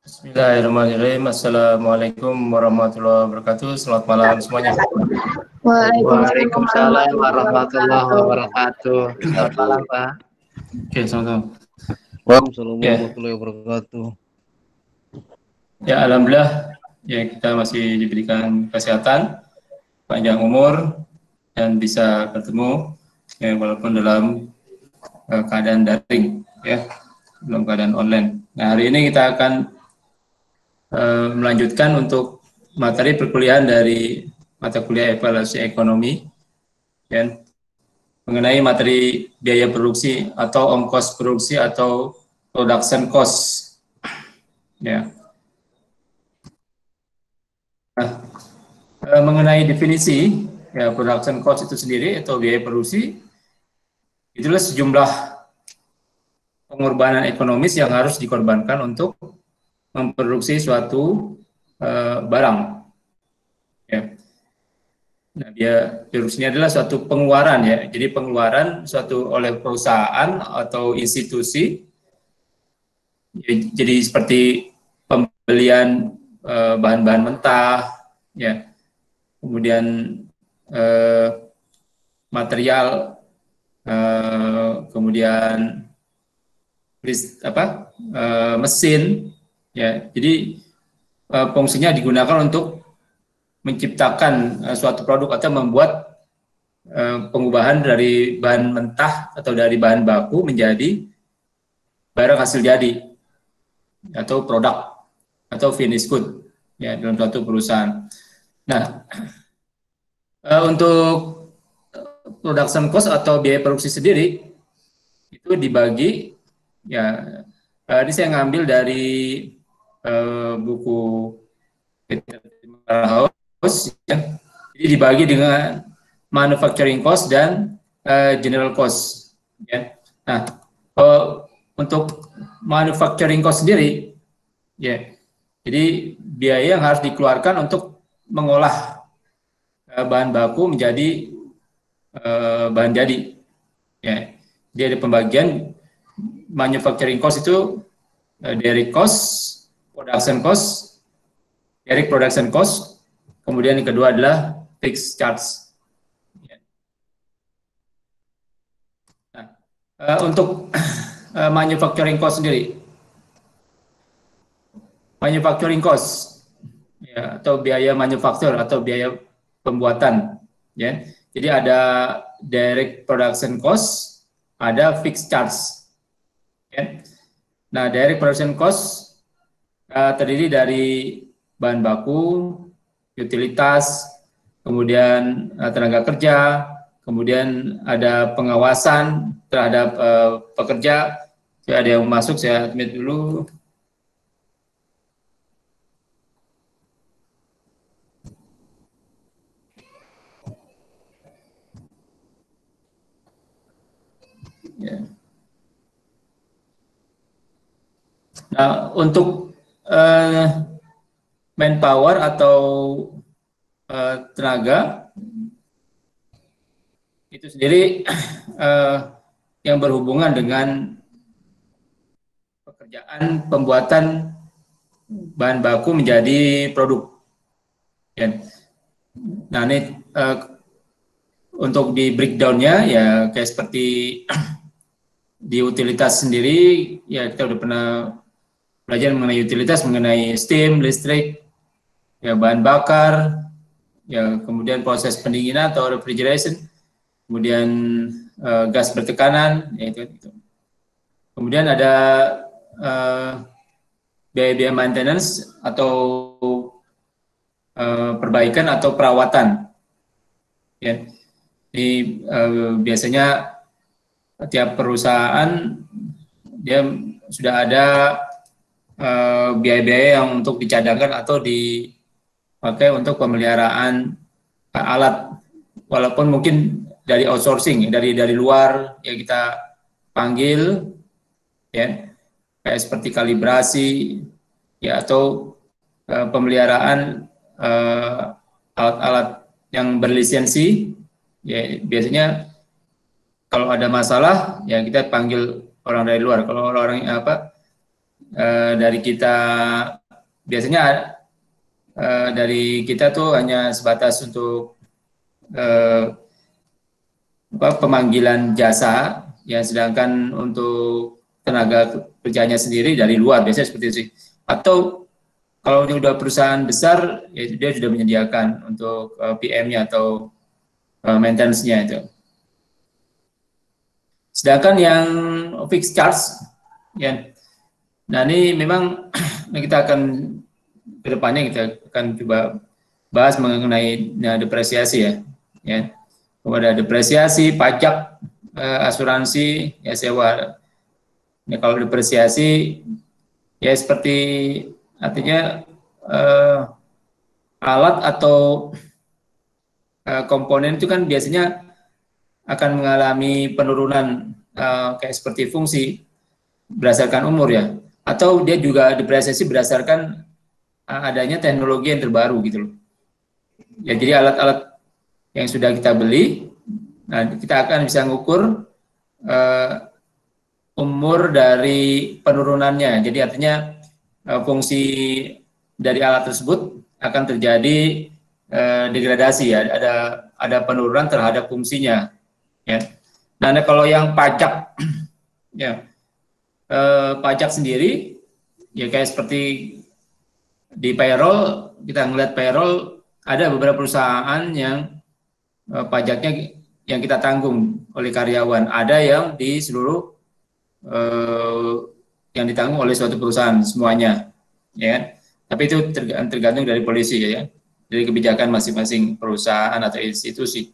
Bismillahirrahmanirrahim. Assalamualaikum warahmatullahi wabarakatuh. Selamat malam semuanya. Waalaikumsalam warahmatullahi wabarakatuh. Selamat malam, Pak. Oke, selamat. Waalaikumsalam Ya, warahmatullahi wabarakatuh. ya alhamdulillah ya kita masih diberikan kesehatan, panjang umur dan bisa bertemu ya walaupun dalam keadaan daring ya, dalam keadaan online. Nah, hari ini kita akan melanjutkan untuk materi perkuliahan dari mata kuliah evaluasi ekonomi ya, mengenai materi biaya produksi atau ongkos produksi atau production cost ya. Nah, mengenai definisi ya production cost itu sendiri atau biaya produksi itulah sejumlah pengorbanan ekonomis yang harus dikorbankan untuk memproduksi suatu barang ya. Nah, biaya produksi ini adalah suatu pengeluaran ya. Jadi pengeluaran suatu oleh perusahaan atau institusi. Jadi seperti pembelian bahan-bahan mentah, ya, kemudian material, kemudian mesin, ya. Jadi fungsinya digunakan untuk menciptakan suatu produk atau membuat pengubahan dari bahan mentah atau dari bahan baku menjadi barang hasil jadi atau produk atau finish good ya dalam suatu perusahaan. Nah, untuk production cost atau biaya produksi sendiri itu dibagi ya. Ini saya ngambil dari buku Peter House ya. Jadi dibagi dengan manufacturing cost dan general cost ya. Nah, untuk manufacturing cost sendiri ya, jadi biaya yang harus dikeluarkan untuk mengolah bahan baku menjadi bahan jadi ya. Dia ada pembagian manufacturing cost itu direct cost, production cost, direct production cost, kemudian yang kedua adalah fixed charge. Nah, untuk manufacturing cost sendiri, manufacturing cost ya, atau biaya manufaktur atau biaya pembuatan ya. Jadi ada direct production cost, ada fixed charge ya. Nah, direct production cost terdiri dari bahan baku, utilitas, kemudian tenaga kerja, kemudian ada pengawasan terhadap pekerja. Saya ada yang masuk, saya admit dulu. Ya. Nah, untuk manpower atau tenaga itu sendiri yang berhubungan dengan pekerjaan pembuatan bahan baku menjadi produk. Ya. Nah, ini untuk di breakdown-nya ya kayak seperti di utilitas sendiri ya kita udah pernah belajar mengenai utilitas, mengenai steam, listrik, ya bahan bakar, ya kemudian proses pendinginan atau refrigeration, kemudian gas bertekanan, ya itu. Kemudian ada biaya-biaya maintenance atau perbaikan atau perawatan. Ya. Jadi biasanya tiap perusahaan dia sudah ada biaya-biaya yang untuk dicadangkan atau dipakai untuk pemeliharaan alat, walaupun mungkin dari outsourcing, dari luar ya kita panggil ya, kayak seperti kalibrasi ya atau pemeliharaan alat-alat yang berlisensi ya. Biasanya kalau ada masalah ya kita panggil orang dari luar. Kalau orang dari kita biasanya dari kita tuh hanya sebatas untuk pemanggilan jasa, ya, sedangkan untuk tenaga kerjanya sendiri dari luar biasanya seperti itu sih. Atau kalau ini udah perusahaan besar, ya dia sudah menyediakan untuk PM-nya atau maintenance-nya itu. Sedangkan yang fixed charge, ya, nah ini memang kita akan kedepannya kita akan coba bahas mengenai depresiasi ya. Kemudian depresiasi, pajak, asuransi, ya sewa. Ya, kalau depresiasi ya seperti artinya alat atau komponen itu kan biasanya akan mengalami penurunan kayak seperti fungsi berdasarkan umur ya, atau dia juga depresiasi berdasarkan adanya teknologi yang terbaru gitu loh. Ya, jadi alat-alat yang sudah kita beli, nah kita akan bisa mengukur umur dari penurunannya. Jadi artinya fungsi dari alat tersebut akan terjadi degradasi ya, ada penurunan terhadap fungsinya. Ya. Nah, kalau yang pajak, ya pajak sendiri, ya kayak seperti di payroll, kita ngeliat payroll ada beberapa perusahaan yang pajaknya yang kita tanggung oleh karyawan, ada yang di seluruh yang ditanggung oleh suatu perusahaan semuanya, ya. Tapi itu tergantung dari polisi ya, dari kebijakan masing-masing perusahaan atau institusi.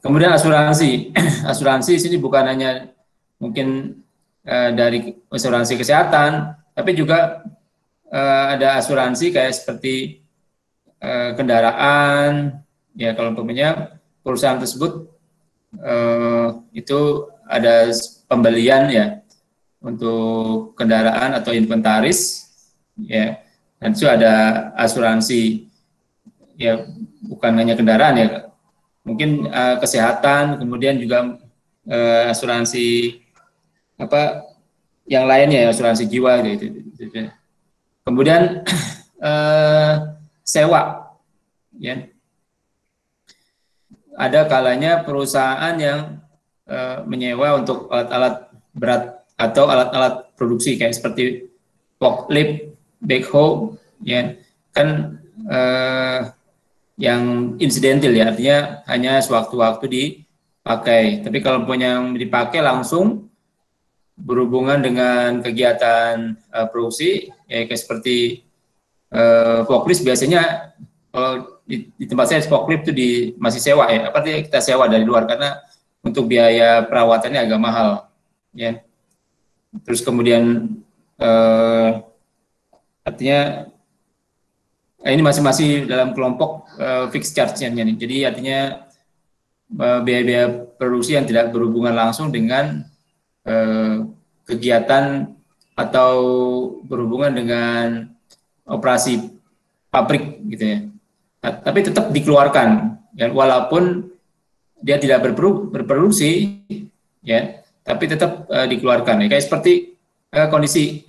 Kemudian asuransi, asuransi sini bukan hanya mungkin dari asuransi kesehatan, tapi juga ada asuransi kayak seperti kendaraan, ya kalau umpamanya perusahaan tersebut itu ada pembelian ya untuk kendaraan atau inventaris, ya, dan itu ada asuransi, ya bukan hanya kendaraan ya, mungkin kesehatan, kemudian juga asuransi apa yang lainnya ya, asuransi jiwa gitu. Kemudian sewa, ya, ada kalanya perusahaan yang menyewa untuk alat-alat berat atau alat-alat produksi kayak seperti forklift, backhoe, ya kan yang insidental ya, artinya hanya sewaktu-waktu dipakai. Tapi kalau punya yang dipakai langsung berhubungan dengan kegiatan produksi, ya kayak seperti forklift biasanya kalau di tempat saya forklift itu masih sewa ya, apa kita sewa dari luar karena untuk biaya perawatannya agak mahal, ya. Terus kemudian artinya ini masih dalam kelompok fixed charge-nya nih. Jadi artinya biaya-biaya produksi yang tidak berhubungan langsung dengan kegiatan atau berhubungan dengan operasi pabrik gitu ya. Tapi tetap dikeluarkan ya, walaupun dia tidak berproduksi ya, tapi tetap dikeluarkan ya. Kayak seperti kondisi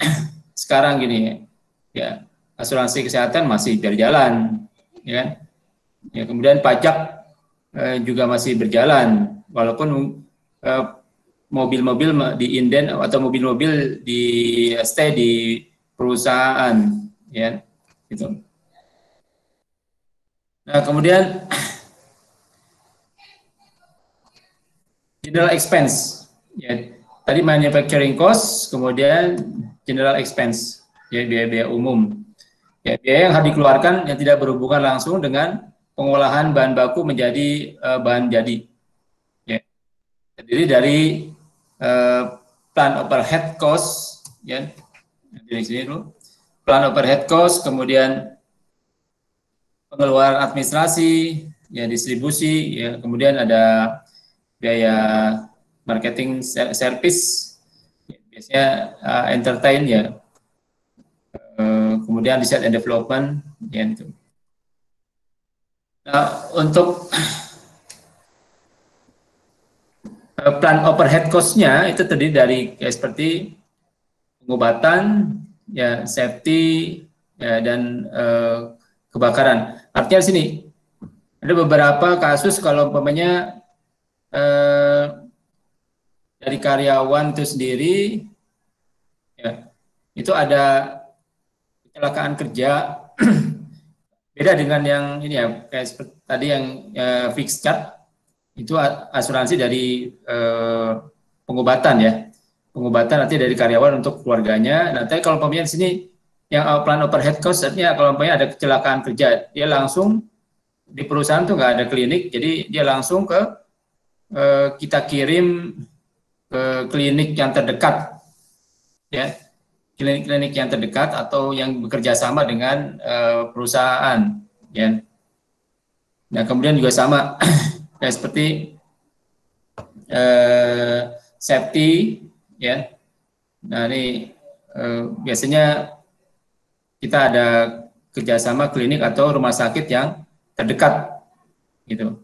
sekarang gini ya, asuransi kesehatan masih berjalan, ya kan? Ya, kemudian pajak juga masih berjalan, walaupun mobil-mobil di inden atau mobil-mobil di stay di perusahaan, ya, gitu. Nah, kemudian general expense, ya, tadi manufacturing cost, kemudian general expense, ya biaya-biaya umum. Ya, biaya yang harus dikeluarkan yang tidak berhubungan langsung dengan pengolahan bahan baku menjadi bahan jadi. Ya. Terdiri dari plant overhead cost, ya, di sini dulu. Plant overhead cost, kemudian pengeluaran administrasi, ya distribusi, ya kemudian ada biaya marketing service, ya, biasanya entertain ya. Kemudian research and development, ya itu. Nah, untuk plan overhead cost-nya itu terdiri dari seperti pengobatan, ya safety, ya, dan kebakaran. Artinya di sini ada beberapa kasus kalau umpamanya dari karyawan itu sendiri, ya, itu ada kecelakaan kerja. Beda dengan yang ini ya, kayak seperti tadi yang fixed charge, itu asuransi dari pengobatan ya. Pengobatan nanti dari karyawan untuk keluarganya. Nah, tapi kalau umpamanya di sini yang plan overhead cost, artinya kalau umpamanya ada kecelakaan kerja, dia langsung di perusahaan tuh nggak ada klinik, jadi dia langsung ke kita kirim ke klinik yang terdekat, ya, klinik-klinik yang terdekat atau yang bekerja sama dengan perusahaan, ya. Nah, kemudian juga sama kayak seperti safety, ya. Nah, ini biasanya kita ada kerjasama klinik atau rumah sakit yang terdekat, gitu.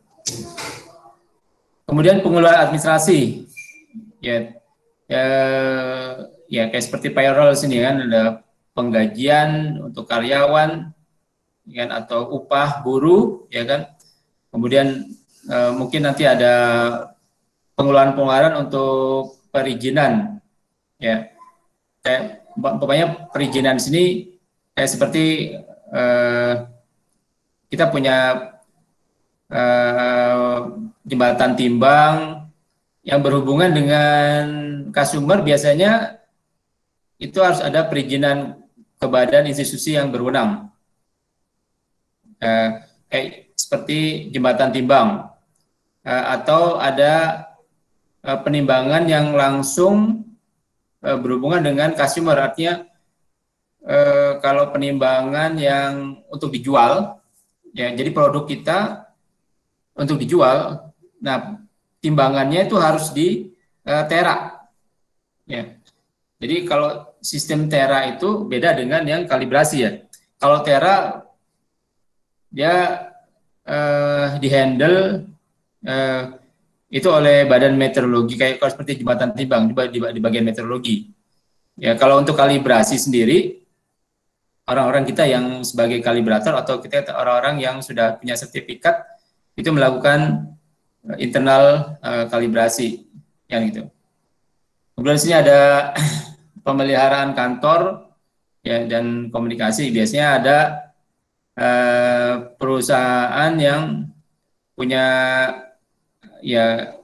Kemudian pengeluaran administrasi, ya, ya kayak seperti payroll sini kan, ada penggajian untuk karyawan, kan, atau upah buruh, ya kan. Kemudian mungkin nanti ada pengeluaran-pengeluaran untuk perizinan, ya. Kayak pokoknya perizinan di sini kayak seperti kita punya jembatan timbang yang berhubungan dengan customer, biasanya itu harus ada perizinan ke badan institusi yang berwenang. Kayak seperti jembatan timbang, atau ada penimbangan yang langsung berhubungan dengan customer, artinya kalau penimbangan yang untuk dijual, ya, jadi produk kita untuk dijual, nah timbangannya itu harus di tera, ya. Jadi kalau sistem tera itu beda dengan yang kalibrasi, ya. Kalau tera dia dihandle itu oleh badan meteorologi, kayak kalau seperti jembatan timbang di bagian meteorologi. Ya, kalau untuk kalibrasi sendiri, orang-orang kita yang sebagai kalibrator atau kita orang-orang yang sudah punya sertifikat itu melakukan internal kalibrasi, yang gitu. Kemudian di sini ada pemeliharaan kantor, ya, dan komunikasi. Biasanya ada perusahaan yang punya, ya,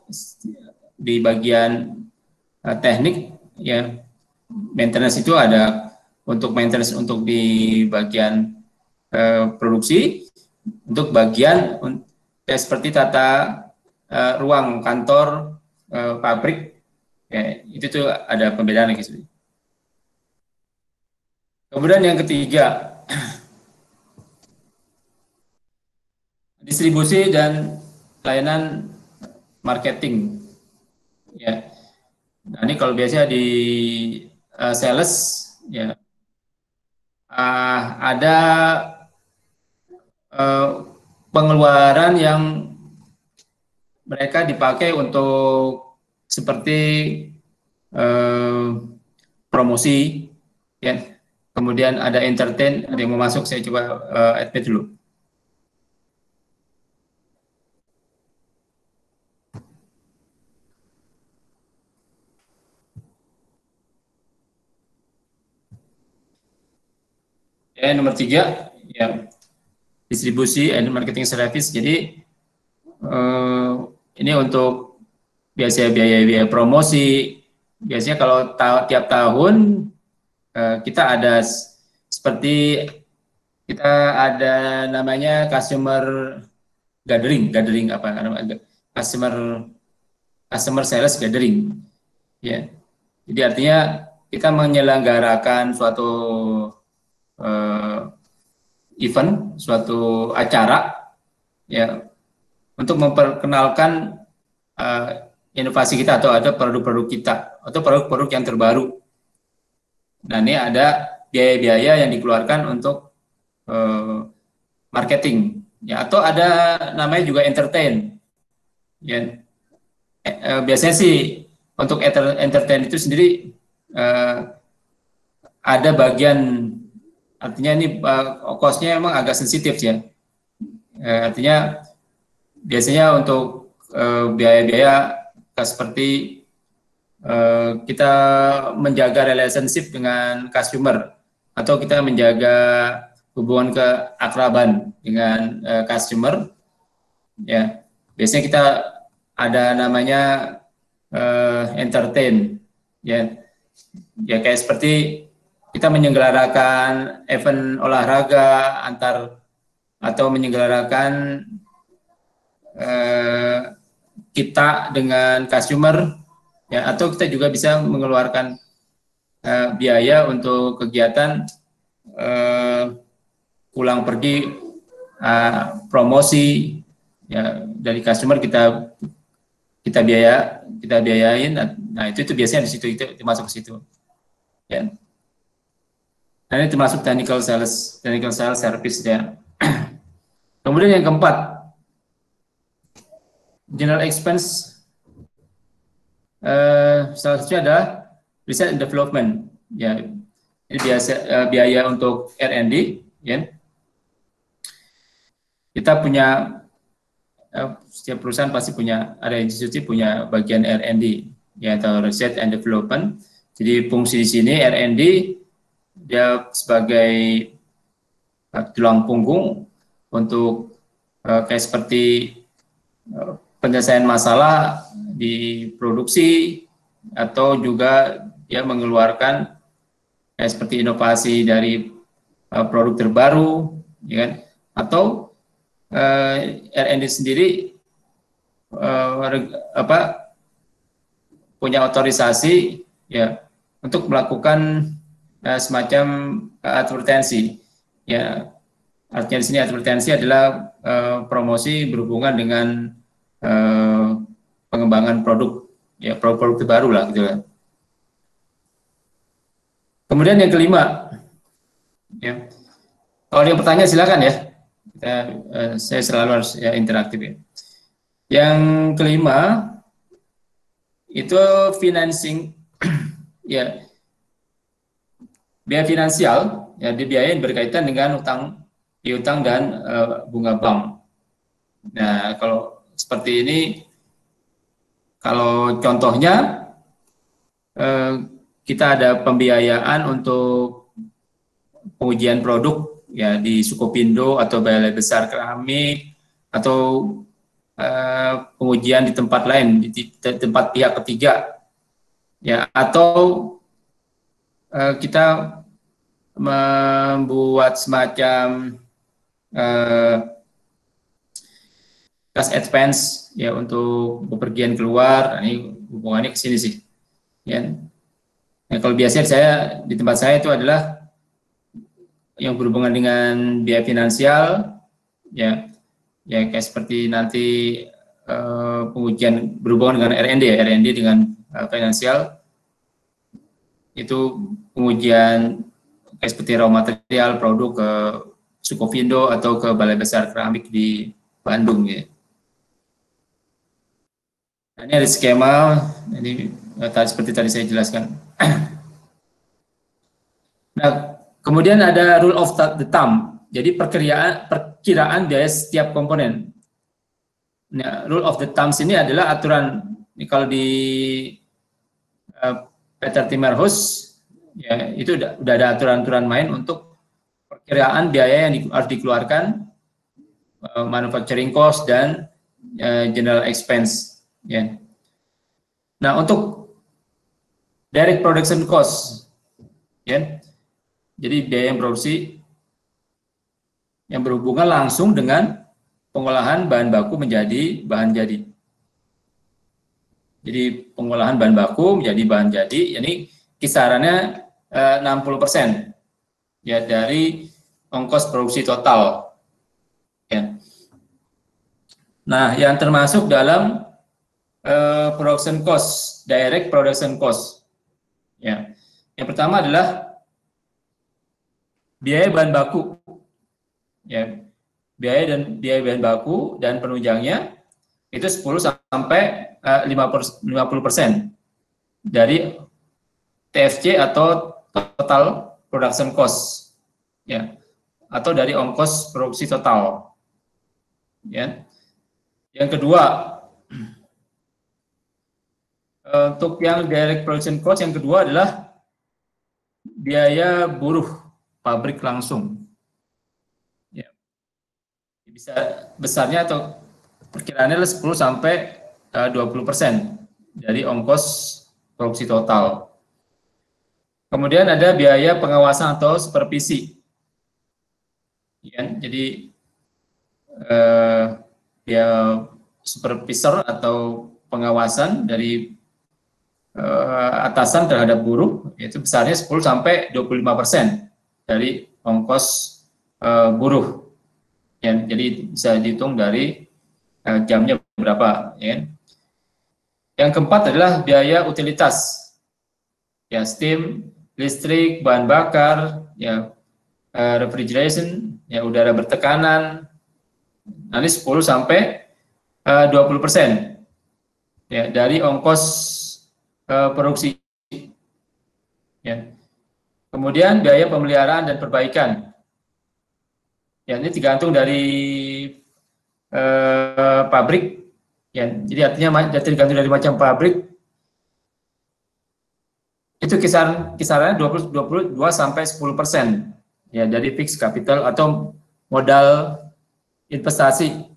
di bagian teknik, ya, maintenance itu ada untuk maintenance untuk di bagian produksi, untuk bagian seperti tata ruang kantor, pabrik, ya, itu tuh ada pembedaan lagi. Kemudian yang ketiga, distribusi dan layanan marketing, ya. Nah, ini kalau biasanya di sales, ya, ada pengeluaran yang mereka dipakai untuk seperti promosi, ya. Kemudian ada entertain, ada yang mau masuk, saya coba admit dulu. Ya, nomor 3, ya, distribusi and marketing service. Jadi ini untuk biasanya biaya promosi. Biasanya kalau tiap tahun kita ada seperti kita ada namanya customer gathering apa namanya, customer sales gathering, ya. Jadi artinya kita menyelenggarakan suatu event, suatu acara, ya, untuk memperkenalkan inovasi kita atau ada produk-produk kita atau produk-produk yang terbaru. Nah, ini ada biaya-biaya yang dikeluarkan untuk marketing, ya, atau ada namanya juga entertain, ya. Biasanya sih untuk entertain itu sendiri ada bagian, artinya ini cost-nya emang agak sensitif ya. Artinya biasanya untuk biaya-biaya seperti kita menjaga relationship dengan customer atau kita menjaga hubungan keakraban dengan customer, ya biasanya kita ada namanya entertain, ya kayak seperti kita menyelenggarakan event olahraga antar atau menyelenggarakan kita dengan customer, ya atau kita juga bisa mengeluarkan biaya untuk kegiatan pulang pergi, promosi, ya dari customer kita biayain. Nah itu biasanya di situ itu masuk ke situ, ya. Nah ini termasuk technical sales service ya. Kemudian yang keempat, general expense, salah satunya adalah research and development, ya. Ini biaya untuk R&D, ya. Kita punya setiap perusahaan pasti punya, ada institusi punya bagian R&D, ya, atau research and development. Jadi fungsi di sini R&D dia sebagai tulang punggung untuk kayak seperti penyelesaian masalah di produksi, atau juga dia mengeluarkan kayak seperti inovasi dari produk terbaru, ya kan? Atau R&D sendiri punya otorisasi, ya, untuk melakukan semacam advertensi, ya. Artinya di sini advertensi adalah promosi berhubungan dengan pengembangan produk, ya, produk terbaru lah gitu ya. Kemudian yang kelima, ya, kalau ada yang bertanya silakan ya. Saya selalu harus ya, interaktif ya. Yang kelima itu financing, ya, biaya finansial, ya, dibiayain berkaitan dengan piutang dan bunga bank. Nah kalau seperti ini, kalau contohnya kita ada pembiayaan untuk pengujian produk, ya, di Sukopindo atau Balai Besar Keramik, atau pengujian di tempat lain, di tempat pihak ketiga, ya, atau kita membuat semacam cash advance, ya, untuk bepergian keluar. Nah, ini hubungannya ke sini sih, ya. Nah, kalau biasanya di tempat saya itu adalah yang berhubungan dengan biaya finansial, ya kayak seperti nanti pengujian berhubungan dengan R&D, ya, R&D dengan finansial, itu pengujian kayak seperti raw material produk ke Sukovindo atau ke Balai Besar Keramik di Bandung, ya. Nah, ini ada skema, ini seperti tadi saya jelaskan. Nah, kemudian ada rule of the thumb, jadi perkiraan biaya setiap komponen. Nah, rule of the thumb ini adalah aturan, ini kalau di Peter Timmerhus, ya, itu udah ada aturan-aturan main untuk perkiraan biaya yang harus dikeluarkan, manufacturing cost dan general expense, ya. Nah, untuk direct production cost, ya, jadi biaya yang produksi yang berhubungan langsung dengan pengolahan bahan baku menjadi bahan jadi. Jadi pengolahan bahan baku menjadi bahan jadi, ini kisarannya 60%, ya, dari ongkos produksi total, ya. Nah, yang termasuk dalam production cost, direct production cost, ya. Yang pertama adalah biaya bahan baku, ya, biaya bahan baku dan penunjangnya itu 10 sampai 50% dari TFC atau total production cost, ya, atau dari ongkos produksi total. Ya. Yang kedua, untuk yang direct production cost yang kedua adalah biaya buruh pabrik langsung. Ya. Bisa besarnya atau perkiraannya 10 sampai 20% dari ongkos produksi total. Kemudian ada biaya pengawasan atau supervisi. Ya, jadi ya supervisor atau pengawasan dari atasan terhadap buruh itu besarnya 10 sampai 25% dari ongkos buruh. Ya, jadi bisa dihitung dari jamnya berapa. Ya. Yang keempat adalah biaya utilitas, ya steam, listrik, bahan bakar, ya refrigeration, ya udara bertekanan, nanti 10 sampai 20% ya dari ongkos produksi. Ya. Kemudian biaya pemeliharaan dan perbaikan. Ya, ini tergantung dari pabrik. Ya, jadi artinya tergantung dari macam pabrik. Itu kisarannya 22 sampai 10% ya dari fixed capital atau modal investasi.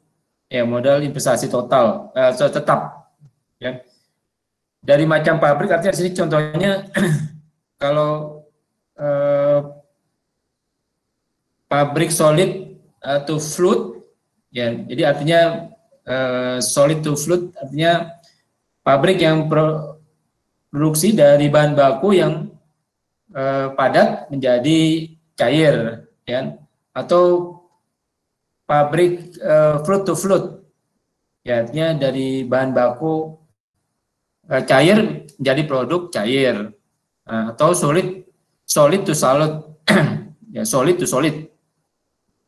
Ya, modal investasi total tetap. Ya. Dari macam pabrik artinya sini contohnya kalau pabrik solid to fluid, ya, jadi artinya solid to fluid artinya pabrik yang produksi dari bahan baku yang padat menjadi cair, ya, atau pabrik fluid to fluid, ya, artinya dari bahan baku cair menjadi produk cair, atau solid to solid, ya, solid to solid.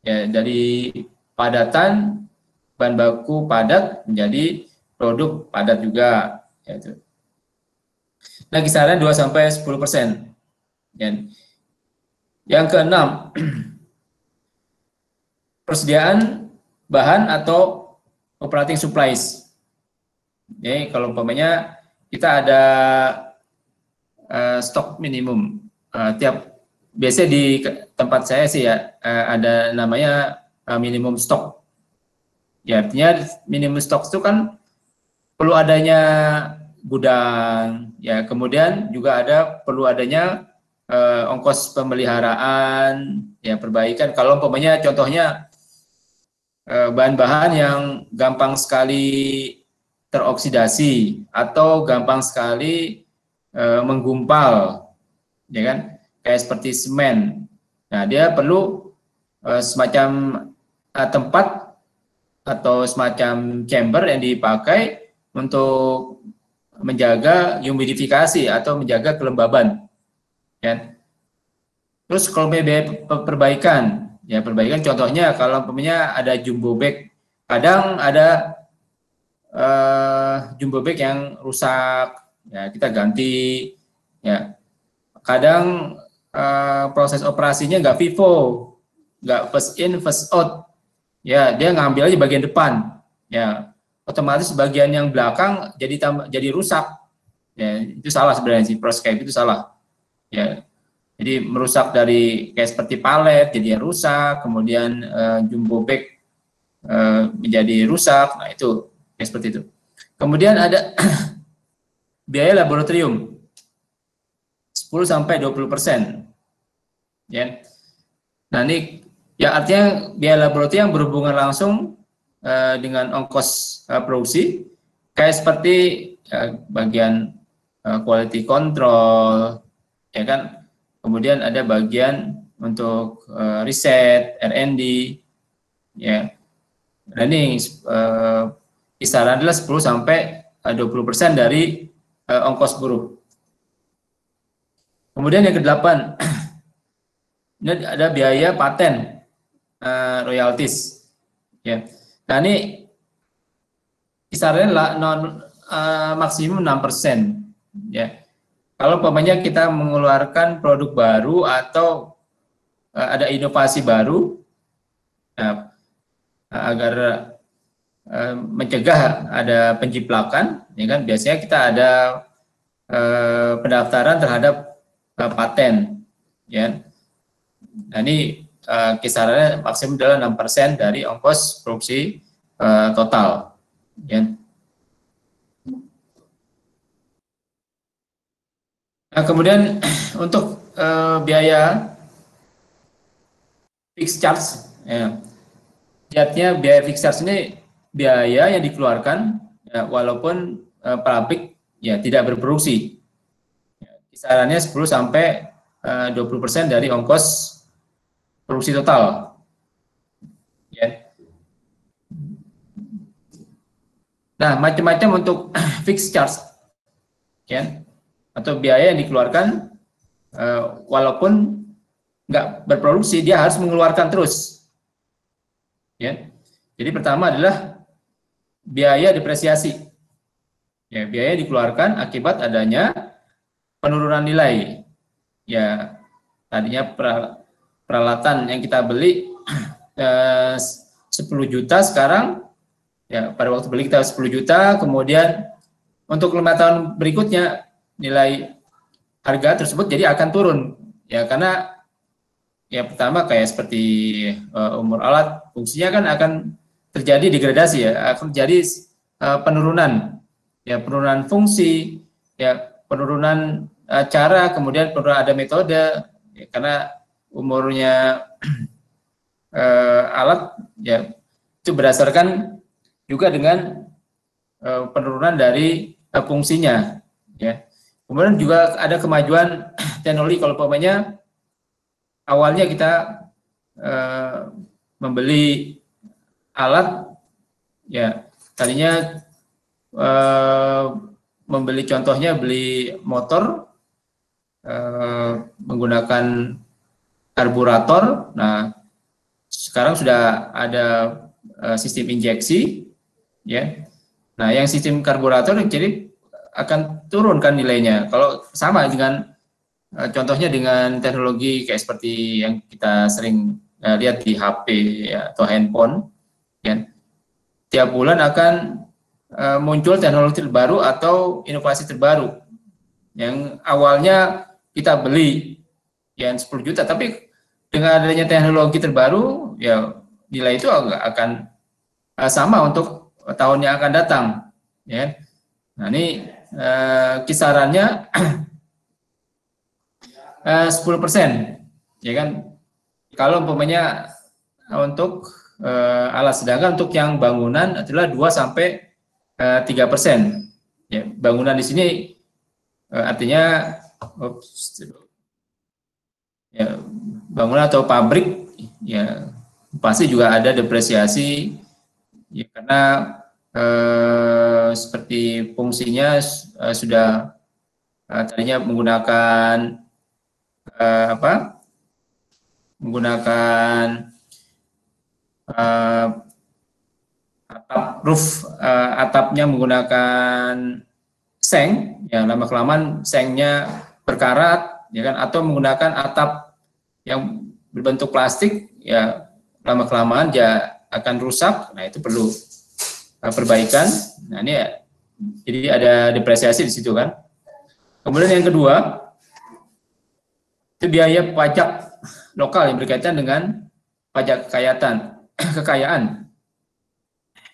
Ya, dari padatan bahan baku padat menjadi produk padat juga. Ya, itu. Nah, kisaran 2 sampai 10%. Ya. Yang keenam, persediaan bahan atau operating supplies. Jadi kalau umpamanya kita ada stok minimum biasanya di tempat saya sih ya ada namanya minimum stok. Ya, artinya minimum stok itu kan perlu adanya gudang, ya, kemudian juga perlu adanya ongkos pemeliharaan, ya, perbaikan. Kalau umpamanya contohnya bahan-bahan yang gampang sekali teroksidasi atau gampang sekali menggumpal, ya kan? Kayak seperti semen. Nah, dia perlu semacam tempat atau semacam chamber yang dipakai untuk menjaga humidifikasi atau menjaga kelembaban. Ya. Terus kalau biaya perbaikan, ya perbaikan contohnya kalau umpamanya ada jumbo bag, kadang ada jumbo bag yang rusak, ya kita ganti, ya. Kadang proses operasinya nggak FIFO, nggak first in first out, ya dia ngambil aja bagian depan, ya otomatis bagian yang belakang jadi rusak, ya itu salah sebenarnya sih, proses kayak itu salah, ya jadi merusak dari kayak seperti palet jadi rusak, kemudian jumbo bag menjadi rusak, nah itu kayak seperti itu. Kemudian ada biaya laboratorium 10 sampai 20%. Ya. Nah, ini ya artinya biaya laboratorium yang berhubungan langsung dengan ongkos produksi, kayak seperti bagian quality control, ya kan. Kemudian ada bagian untuk riset, R&D, ya. Nah, ini kisaran adalah 10 sampai 20% dari ongkos buruh. Kemudian yang ke-8, ini ada biaya paten, royalties. Ya. Nah, ini kisarannya maksimum 6%. Ya. kalau umpamanya kita mengeluarkan produk baru atau ada inovasi baru, nah, agar mencegah ada penjiplakan, ya kan? Biasanya kita ada pendaftaran terhadap paten, ya. Nah, ini kisarannya maksimum adalah 6% dari ongkos produksi total, ya. Nah, kemudian untuk biaya fixed charge, ya. Artinya biaya fixed charge ini biaya yang dikeluarkan ya, walaupun pabrik ya tidak berproduksi. Ya, kisarannya 10 sampai 20% dari ongkos produksi total. Ya. Nah, macam-macam untuk fixed charge, ya, atau biaya yang dikeluarkan walaupun nggak berproduksi, dia harus mengeluarkan terus. Ya. Jadi pertama adalah biaya depresiasi. Ya, biaya dikeluarkan akibat adanya penurunan nilai. Ya, tadinya peralatan yang kita beli 10 juta, sekarang ya pada waktu beli kita 10 juta, kemudian untuk 5 tahun berikutnya nilai harga tersebut jadi akan turun. Ya, karena ya pertama kayak seperti umur alat, fungsinya kan akan terjadi degradasi, ya, akan terjadi penurunan, ya, penurunan fungsi, ya, penurunan cara, kemudian penurunan ada metode, ya, karena umurnya alat, ya, itu berdasarkan juga dengan penurunan dari fungsinya, ya. Kemudian juga ada kemajuan teknologi. Kalau umpamanya awalnya kita membeli alat, ya, tadinya membeli, contohnya beli motor menggunakan karburator. Nah, sekarang sudah ada sistem injeksi, ya. Nah, yang sistem karburator jadi akan turunkan nilainya. Kalau sama dengan contohnya dengan teknologi kayak seperti yang kita sering lihat di HP, ya, atau handphone, ya, tiap bulan akan muncul teknologi terbaru atau inovasi terbaru yang awalnya kita beli yang 10 juta, tapi dengan adanya teknologi terbaru, ya, nilai itu akan sama untuk tahun yang akan datang, ya. Nah, ini kisarannya 10%, ya kan, kalau umpamanya untuk alat, sedangkan untuk yang bangunan adalah 2 sampai 3%. Ya, bangunan di sini artinya ya, bangunan atau pabrik, ya, pasti juga ada depresiasi, ya, karena seperti fungsinya sudah tadinya menggunakan menggunakan atap roof, atapnya menggunakan seng, ya, lama kelamaan sengnya berkarat, ya kan, atau menggunakan atap yang berbentuk plastik, ya, lama kelamaan ya akan rusak. Nah, itu perlu perbaikan. Nah, ini ya, jadi ada depresiasi di situ kan. Kemudian yang kedua itu biaya pajak lokal yang berkaitan dengan pajak kekayaan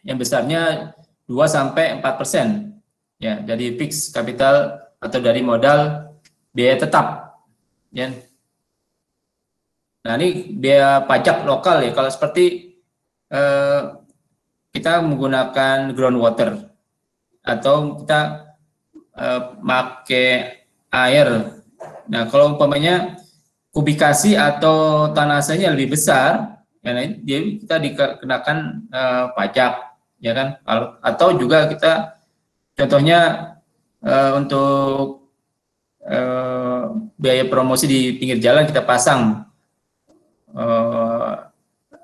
yang besarnya 2 sampai 4%, ya, dari fixed capital atau dari modal biaya tetap, ya. Nah, ini biaya pajak lokal, ya, kalau seperti kita menggunakan groundwater atau kita pakai air. Nah, kalau umpamanya kubikasi atau tanahnya lebih besar, ya, dia kita dikenakan pajak, ya kan, atau juga kita contohnya untuk biaya promosi di pinggir jalan kita pasang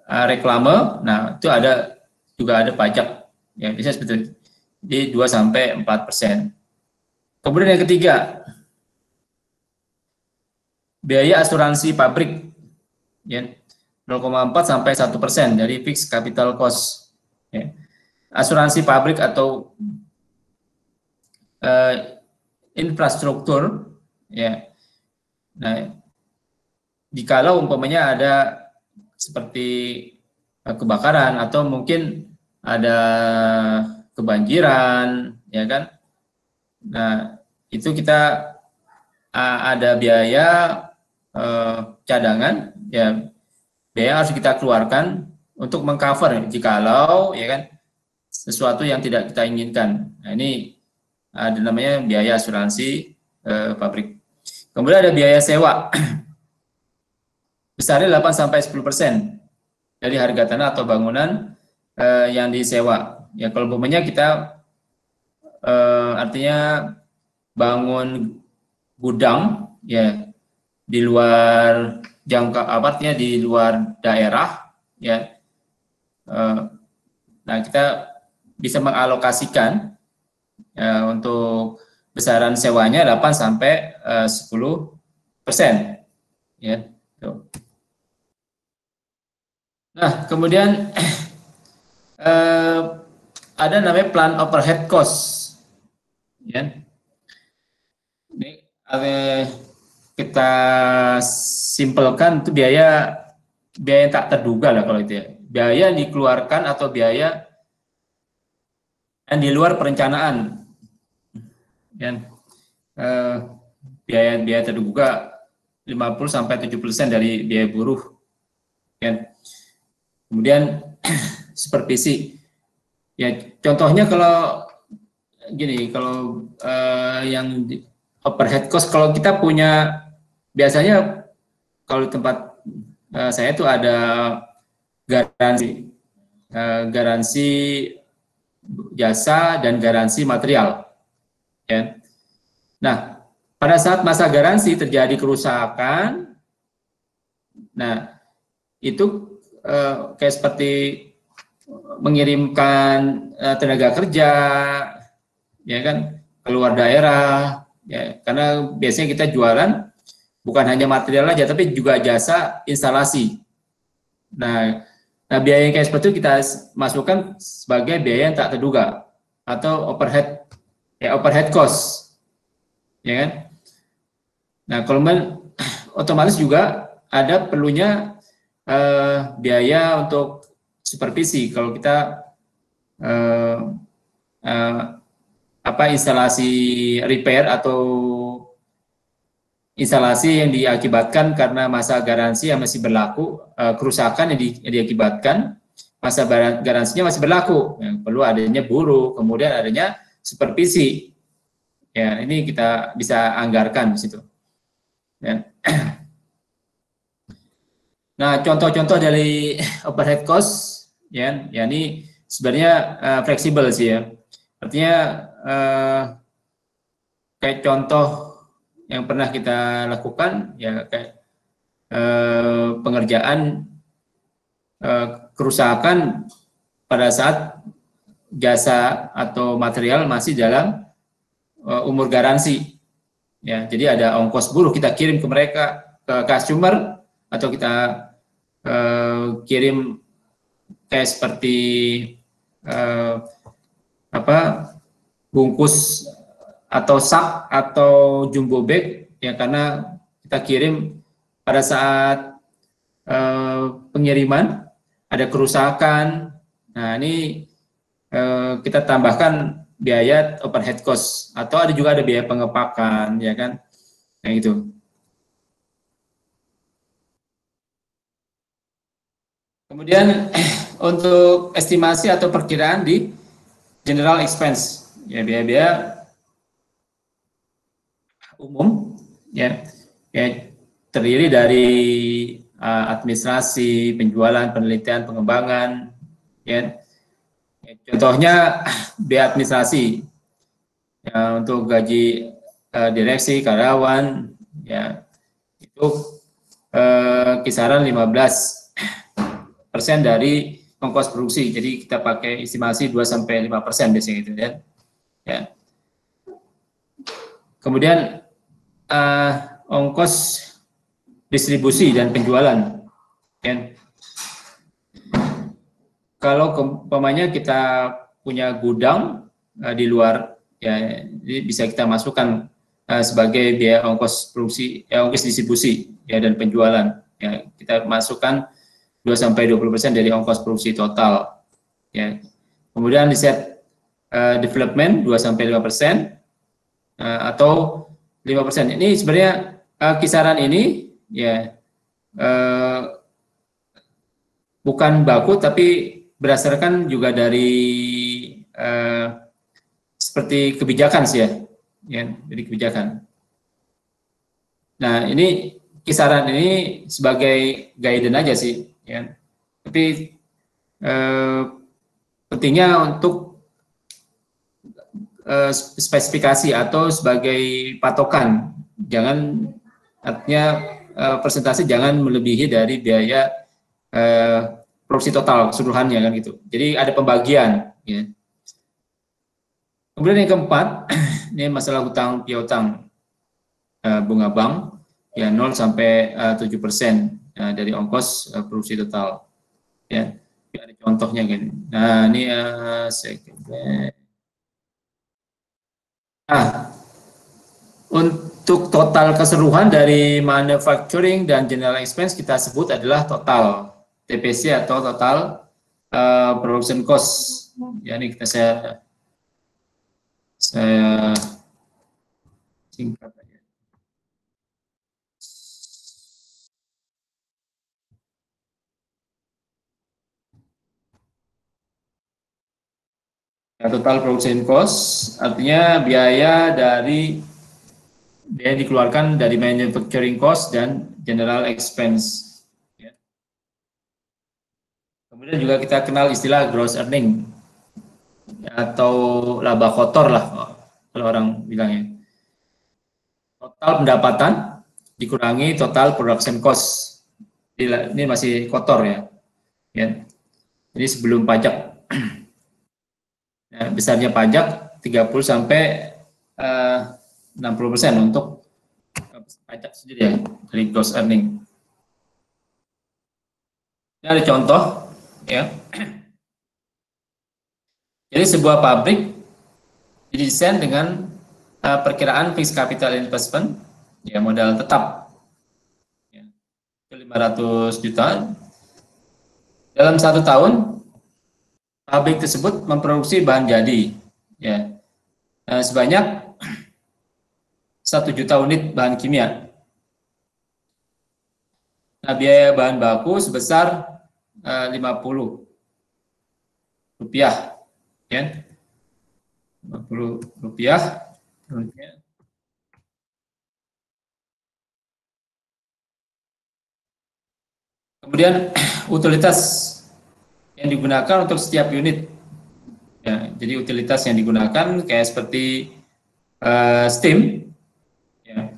reklame. Nah, itu juga ada pajak, ya, bisa seperti di 2 sampai 4%. Kemudian yang ketiga biaya asuransi pabrik, ya, 0,4 sampai 1% dari fixed capital cost. Ya. Asuransi pabrik atau infrastruktur, ya. Nah, jikalau umpamanya ada seperti kebakaran atau mungkin ada kebanjiran, ya kan? Nah, itu kita ada biaya cadangan, ya, biaya harus kita keluarkan untuk mengcover jikalau, ya kan, sesuatu yang tidak kita inginkan. Nah, ini ada namanya biaya asuransi pabrik. Kemudian ada biaya sewa besarnya 8 sampai 10% dari harga tanah atau bangunan yang disewa. Ya, kalau umpamanya kita artinya bangun gudang, ya, di luar artinya di luar daerah, ya. Nah, kita bisa mengalokasikan untuk besaran sewanya 8 sampai 10%, ya. Nah, kemudian ada namanya plan overhead cost, ya. Ini kita simpelkan itu biaya yang tak terduga lah kalau itu, ya. Biaya yang dikeluarkan atau biaya yang di luar perencanaan, ya. Biaya terduga 50 sampai 70% dari biaya buruh, ya. Kemudian supervisi, ya, contohnya kalau gini, kalau yang overhead cost, kalau kita punya, biasanya kalau di tempat saya itu ada garansi jasa dan garansi material, ya. Nah, pada saat masa garansi terjadi kerusakan, nah itu kayak seperti mengirimkan tenaga kerja, ya kan, keluar daerah, ya, karena biasanya kita jualan bukan hanya material aja tapi juga jasa instalasi. Nah, biaya yang kayak seperti itu kita masukkan sebagai biaya yang tak terduga atau overhead, ya, overhead cost, ya kan. Nah, kalau otomatis juga ada perlunya biaya untuk supervisi kalau kita instalasi repair atau instalasi yang diakibatkan karena masa garansi yang masih berlaku, kerusakan yang diakibatkan masa garansinya masih berlaku, yang perlu adanya buruh, kemudian adanya supervisi, ya, ini kita bisa anggarkan di situ, ya. Nah, contoh-contoh dari overhead cost, ya, ini sebenarnya fleksibel sih, ya. Artinya kayak contoh yang pernah kita lakukan, ya, kayak pengerjaan kerusakan pada saat jasa atau material masih dalam umur garansi, ya. Jadi ada ongkos buruh kita kirim ke mereka, ke customer, atau kita kirim kayak seperti bungkus atau sak atau jumbo bag, ya, karena kita kirim pada saat pengiriman ada kerusakan. Nah, ini kita tambahkan biaya overhead cost, atau ada biaya pengepakan, ya kan, nah itu. Kemudian untuk estimasi atau perkiraan di general expense, ya, biaya-biaya umum, ya, terdiri dari administrasi, penjualan, penelitian, pengembangan, ya. Contohnya biaya administrasi, ya, untuk gaji direksi, karyawan, ya, itu kisaran 15% dari ongkos produksi. Jadi kita pakai estimasi 2-5% biasanya gitu, ya. Ya. Kemudian ongkos distribusi dan penjualan. Dan kalau umpamanya kita punya gudang di luar, ya jadi bisa kita masukkan sebagai biaya ongkos produksi, ongkos distribusi ya dan penjualan. Ya, kita masukkan 2-20% dari ongkos produksi total. Ya. Kemudian di set development 2-5% atau 5%. Ini sebenarnya kisaran ini ya bukan baku tapi berdasarkan juga dari seperti kebijakan sih ya, dari kebijakan. Nah ini kisaran ini sebagai guidance aja sih, ya. Tapi pentingnya untuk spesifikasi atau sebagai patokan, jangan artinya persentase jangan melebihi dari biaya produksi total keseluruhannya kan gitu. Jadi ada pembagian. Ya. Kemudian yang keempat, ini masalah hutang piutang bunga bank ya 0-7% dari ongkos produksi total. Ya, ada contohnya kan. Nah ini untuk total keseluruhan dari manufacturing dan general expense kita sebut adalah total TPC atau total production cost. Ya ini kita saya singkat aja. Ya, total production cost artinya biaya dikeluarkan dari manufacturing cost dan general expense. Ya. Kemudian juga kita kenal istilah gross earning atau laba kotor lah kalau orang bilangnya. Total pendapatan dikurangi total production cost. Ini masih kotor ya. Jadi sebelum pajak. Besarnya pajak 30-60% untuk pajak sendiri ya dari gross earning. Ini ada contoh ya. Jadi sebuah pabrik didesain dengan perkiraan fixed capital investment ya modal tetap ya, 500 juta. Dalam 1 tahun pabrik tersebut memproduksi bahan jadi ya sebanyak 1 juta unit bahan kimia. Nah, biaya bahan baku sebesar 50 rupiah ya. 50 rupiah. Kemudian utilitas yang digunakan untuk setiap unit. Ya, jadi utilitas yang digunakan kayak seperti steam. Ya.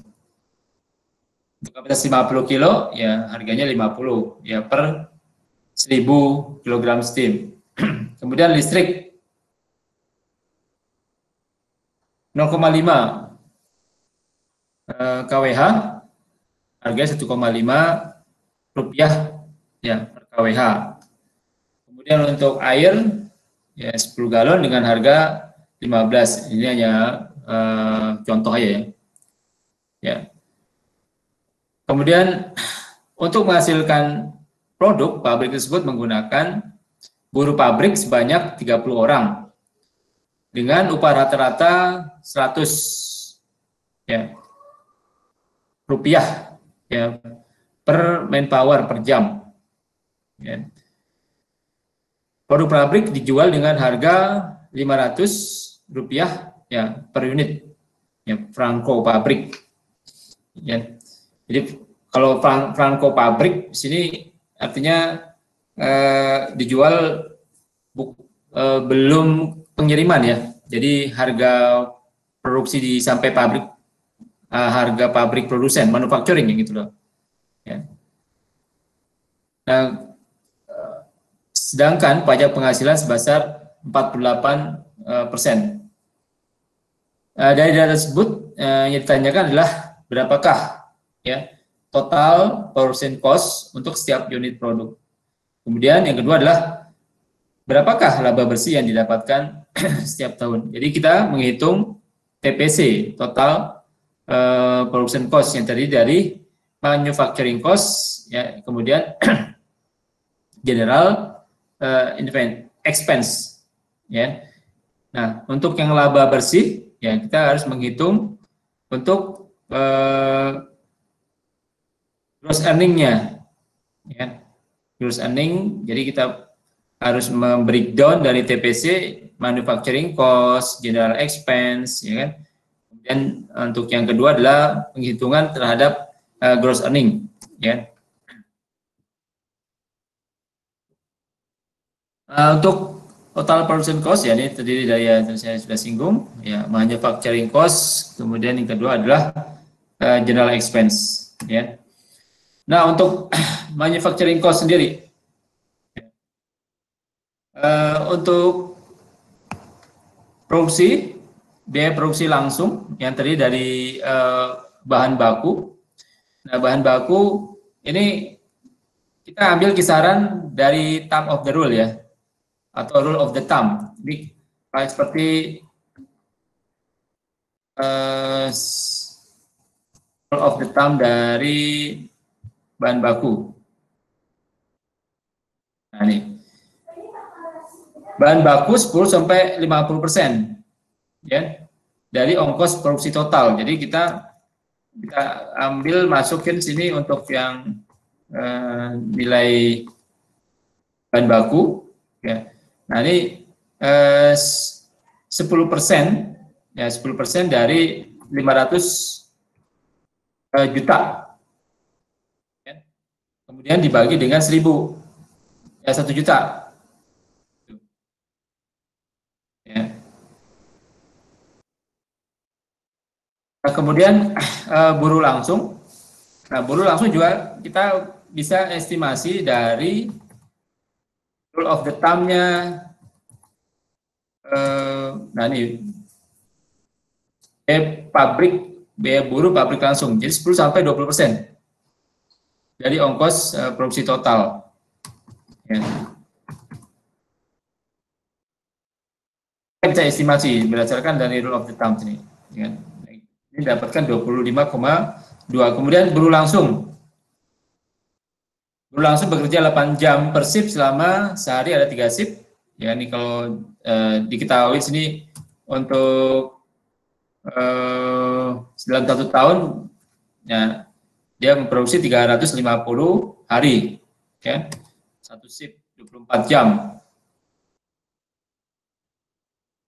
Untuk kapasitas 50 kilo, ya harganya 50 ya per 1000 kg steam. Kemudian listrik 0,5 kWh, harga 1,5 rupiah ya per kWh. Kemudian untuk air ya 10 galon dengan harga 15. Ini hanya contoh aja ya. Ya. Kemudian untuk menghasilkan produk, pabrik tersebut menggunakan buruh pabrik sebanyak 30 orang dengan upah rata-rata 100 ya, rupiah ya, per manpower per jam. Ya. Produk pabrik dijual dengan harga 500 rupiah ya, per unit ya, franco pabrik. Ya. Jadi kalau franco pabrik di sini artinya dijual belum pengiriman ya. Jadi harga produksi sampai pabrik, harga pabrik produsen manufacturing gitu loh. Ya. Nah, sedangkan pajak penghasilan sebesar 48%. Dari data tersebut yang ditanyakan adalah berapakah ya total production cost untuk setiap unit produk. Kemudian yang kedua adalah berapakah laba bersih yang didapatkan setiap tahun. Jadi kita menghitung TPC, total production cost, yang terdiri dari manufacturing cost, ya, kemudian general expense, ya. Nah, untuk yang laba bersih, ya kita harus menghitung untuk gross earning-nya, ya. Gross earning, jadi kita harus membreakdown dari TPC, manufacturing cost, general expense, ya kan. Kemudian untuk yang kedua adalah penghitungan terhadap gross earning, ya. Untuk total production cost, ya, ini terdiri dari yang saya sudah singgung, ya, manufacturing cost, kemudian yang kedua adalah general expense, ya. Nah, untuk manufacturing cost sendiri, untuk produksi, biaya produksi langsung yang terdiri dari bahan baku. Nah, bahan baku ini kita ambil kisaran dari thumb of the rule, ya, atau rule of the thumb. Jadi seperti rule of the thumb dari bahan baku. Nah, ini bahan baku 10 sampai 50%, ya, dari ongkos produksi total. Jadi kita ambil, masukin sini untuk yang nilai bahan baku, ya. Nah, ini 10%, ya, 10% dari 500 juta, ya. Kemudian dibagi dengan 1000, ya, 1 juta, ya. Nah, kemudian buruh langsung. Nah, buruh langsung juga kita bisa estimasi dari rule of the thumb-nya. Nah, ini biaya buruh pabrik langsung, jadi 10 sampai 20% dari ongkos produksi total, ya. Kita bisa estimasi berdasarkan dari rule of the thumb ini, ya. Ini dapatkan 25,2. Kemudian buruh langsung. Buruh langsung bekerja 8 jam per shift selama sehari, ada 3 shift. Ya, ini kalau diketahui sini untuk dalam 1 tahun, ya, dia memproduksi 350 hari, ya. 1 shift 24 jam.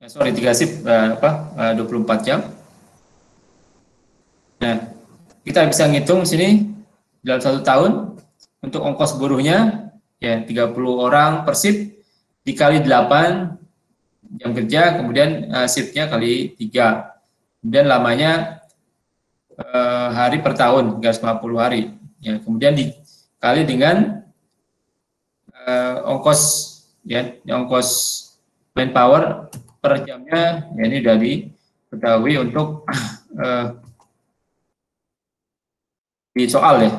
Ya, sorry, 3 shift 24 jam. Nah, kita bisa ngitung sini dalam 1 tahun untuk ongkos buruhnya, ya, 30 orang per shift dikali 8 jam kerja, kemudian shiftnya kali 3, kemudian lamanya hari per tahun 350 hari, ya. Kemudian dikali dengan ongkos, ya, ongkos manpower per jamnya, ya, ini sudah diketahui untuk di soal, ya.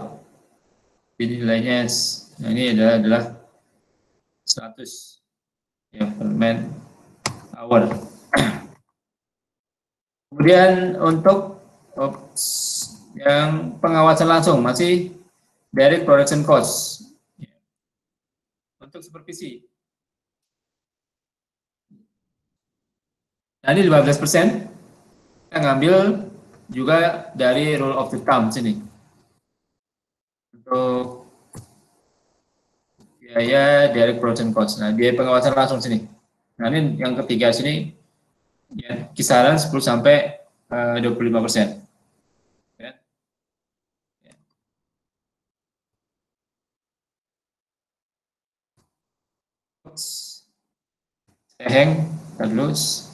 Jadi nilainya, nah, ini adalah 100, ya, per man hour. Kemudian untuk yang pengawasan langsung masih direct production cost, ya. Untuk supervisi, nah, ini 15%. Kita ngambil juga dari rule of the thumb sini. Untuk biaya direct production cost, nah, biaya pengawasan langsung sini. Nah, ini yang ketiga sini, ya, kisaran 10 sampai 25%. Ya. Ya. Hang terus.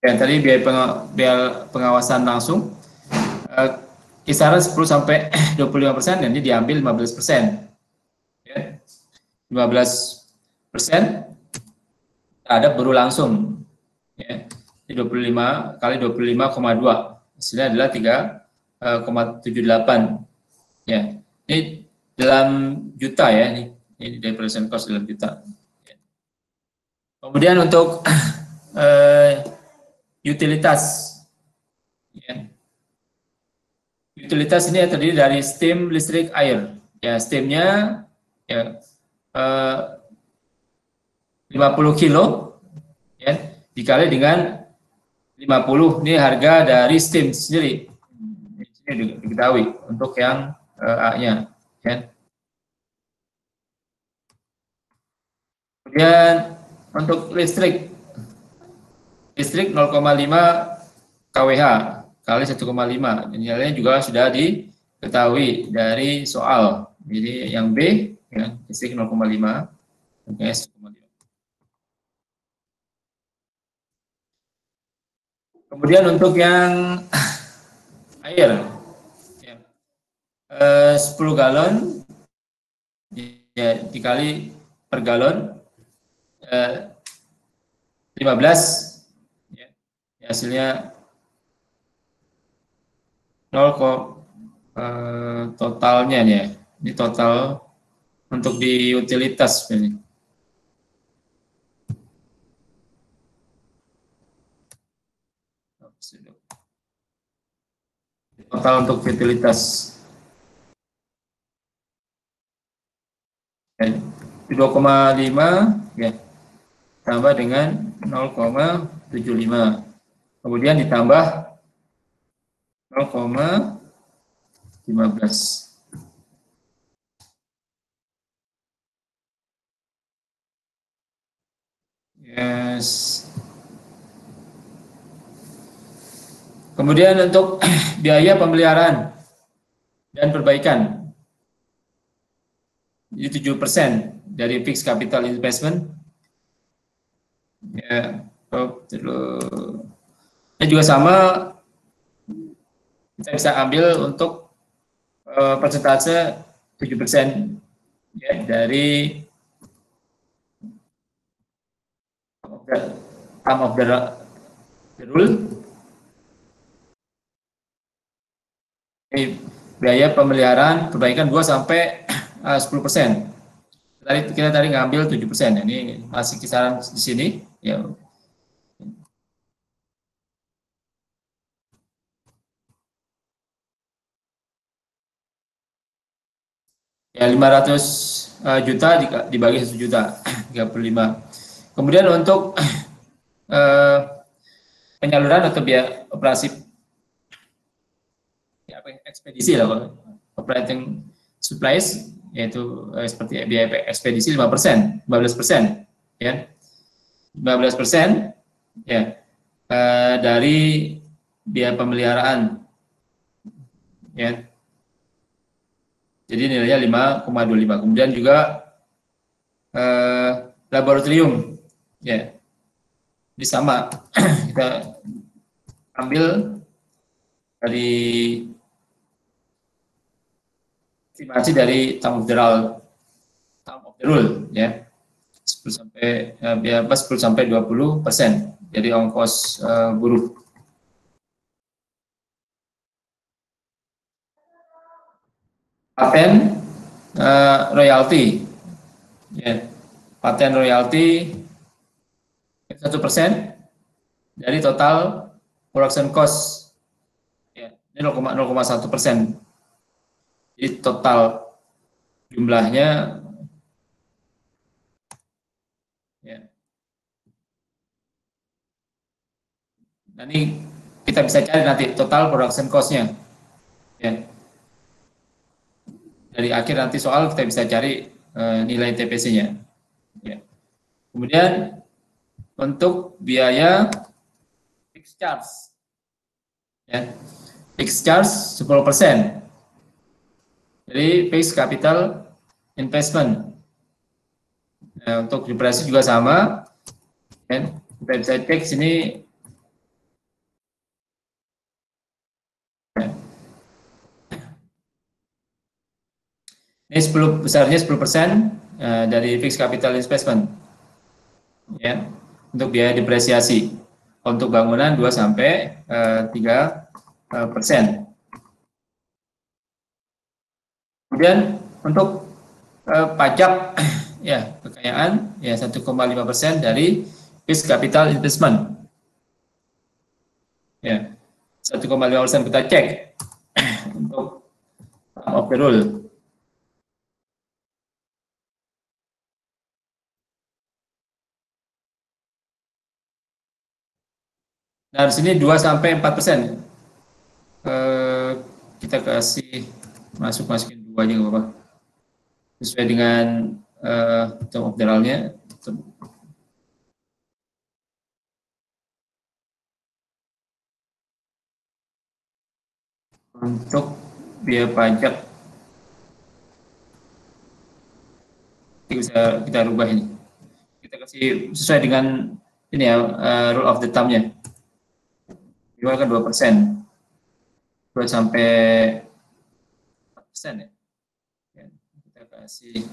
Ya, tadi biaya pengawasan langsung kisaran 10 sampai 25%, dan ini diambil 15%. Ya. 15 terhadap buruh langsung. Ya. 25 kali 25,2, hasilnya adalah 3,78. Ya, ini dalam juta ya, ini depreciation cost dalam juta. Ya. Kemudian untuk utilitas, ya. Utilitas ini terdiri dari steam, listrik, air. Ya, steamnya ya 50 kilo, ya, dikali dengan 50, ini harga dari steam sendiri. Ini diketahui untuk yang A-nya. Ya. Kemudian untuk listrik 0,5 kWh kali 1,5. Nilainya juga sudah diketahui dari soal. Jadi yang B, ya, listrik 0,5, S 1,5. Kemudian untuk yang air, ya, 10 galon, ya, dikali per galon 15, ya, hasilnya 0, totalnya ya. Ini total untuk di utilitas ini. Total untuk utilitas 2,5 ya, tambah dengan 0,75, kemudian ditambah 0,15. Yes. Kemudian untuk biaya pemeliharaan dan perbaikan, ini 7% dari fixed capital investment. Ya, terus ini juga sama, kita bisa ambil untuk persentase 7%, ya, dari sum of the rule. Ini biaya pemeliharaan perbaikan 2 sampai 10%. Kita tadi ngambil 7%. Ini masih kisaran di sini, ya. Ya, 500 juta dibagi 1 juta, 35. Kemudian untuk penyaluran atau biaya operasi, ya, ekspedisi lah, operating supplies, yaitu seperti biaya ekspedisi 5%, 15%, ya, 15%, ya, dari biaya pemeliharaan, ya. Jadi nilainya 5,25. Kemudian juga laboratorium, ya, ini sama, kita ambil dari estimasi dari sum of the rule, ya, 10 sampai 20%, jadi ongkos buruh. Paten royalti, ya, paten royalti 1% dari total production cost, ya, ini 0,1%. Jadi total jumlahnya, ya. Nah, ini kita bisa cari nanti total production cost-nya, ya. Dari akhir nanti soal kita bisa cari nilai TPC-nya. Ya. Kemudian untuk biaya fixed charge, ya, fixed charge 10%. Jadi fixed capital investment. Nah, untuk depresiasi juga sama. Dan kita bisa cek sini. Ini besarnya 10%, dari fixed capital investment, ya, untuk biaya depresiasi untuk bangunan 2 sampai 3%. Kemudian untuk pajak ya kekayaan ya 1,5% dari fixed capital investment. Ya, 1,5% kita cek untuk of the rule. Nah, di sini 2 sampai 4%. Kita kasih masukin 2 aja nggak apa-apa. Sesuai dengan term of the rule-nya. Untuk biaya pajak kita rubah ini. Kita kasih sesuai dengan ini ya rule of the thumb-nya. Minimal kan 2%. 2 sampai 4% ya. Kita kasih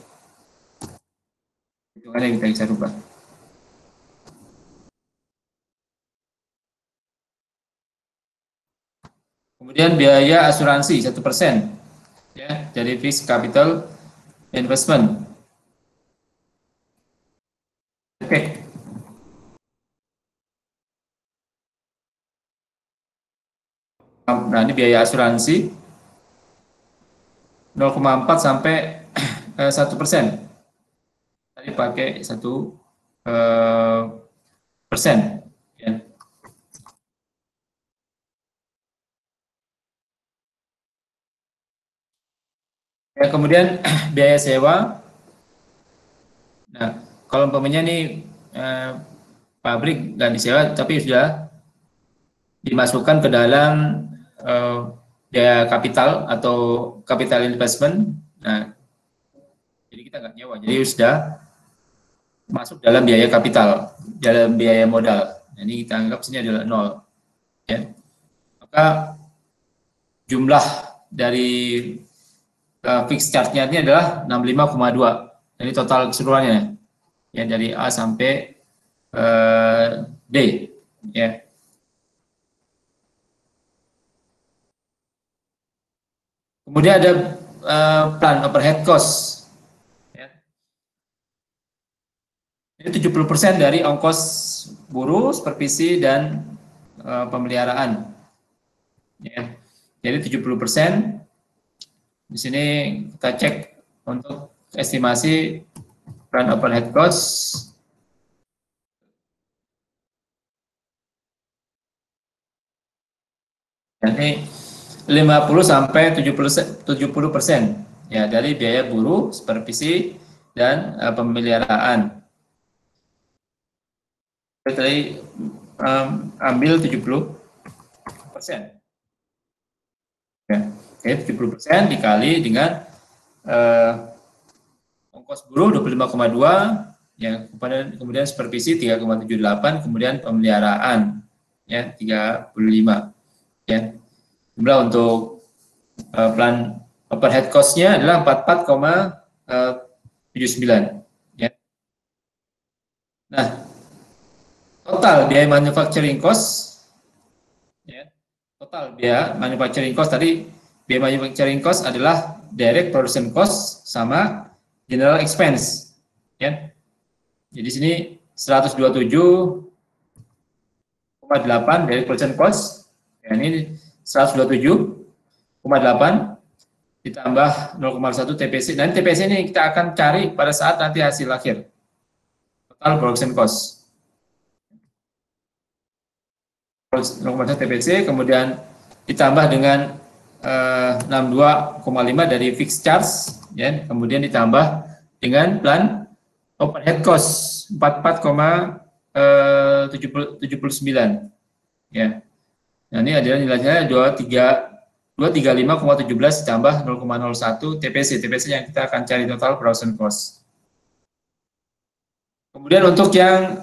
hitungannya, kita bisa rubah. Kemudian biaya asuransi 1% ya dari fixed capital investment. Oke. Nah, ini biaya asuransi 0,4 sampai 1%. Tadi pakai 1%. Ya. Ya, kemudian biaya sewa. Nah, kalau umpamanya nih pabrik nggak disewa, tapi sudah dimasukkan ke dalam biaya kapital atau capital investment. Nah, jadi kita nggak nyewa, jadi sudah masuk dalam biaya kapital, dalam biaya modal. Nah, ini kita anggap sini adalah 0. Ya. Maka jumlah dari fixed charge-nya ini adalah 65,2. Ini total keseluruhannya ya dari A sampai D ya. Kemudian ada plan overhead cost ya. Ini 70% dari ongkos buruh, supervisi dan pemeliharaan ya. Jadi 70%. Di sini kita cek untuk estimasi plan overhead cost. Jadi 50 sampai 70% ya dari biaya buruh, supervisi dan pemeliharaan. Kita tadi ambil 70%. Ya, oke, 70% dikali dengan ongkos buruh 25,2 ya, kemudian supervisi 3,78, kemudian pemeliharaan ya 35 ya. Jumlah untuk plan overhead cost-nya adalah 44,79 ya. Nah, total biaya manufacturing cost ya. Total biaya manufacturing cost tadi, biaya manufacturing cost adalah direct production cost sama general expense ya. Jadi sini 127,8 direct production cost. Ya, ini 127,8 ditambah 0,1 TPC. Dan TPC ini kita akan cari pada saat nanti hasil akhir. Total production cost. 0,1 TPC, kemudian ditambah dengan 62,5 dari fixed charge, ya, kemudian ditambah dengan plan overhead cost 44,79. Ya. Nah, ini adalah nilainya 235,17 ditambah 0,01 TPC. TPC yang kita akan cari total production cost. Kemudian untuk yang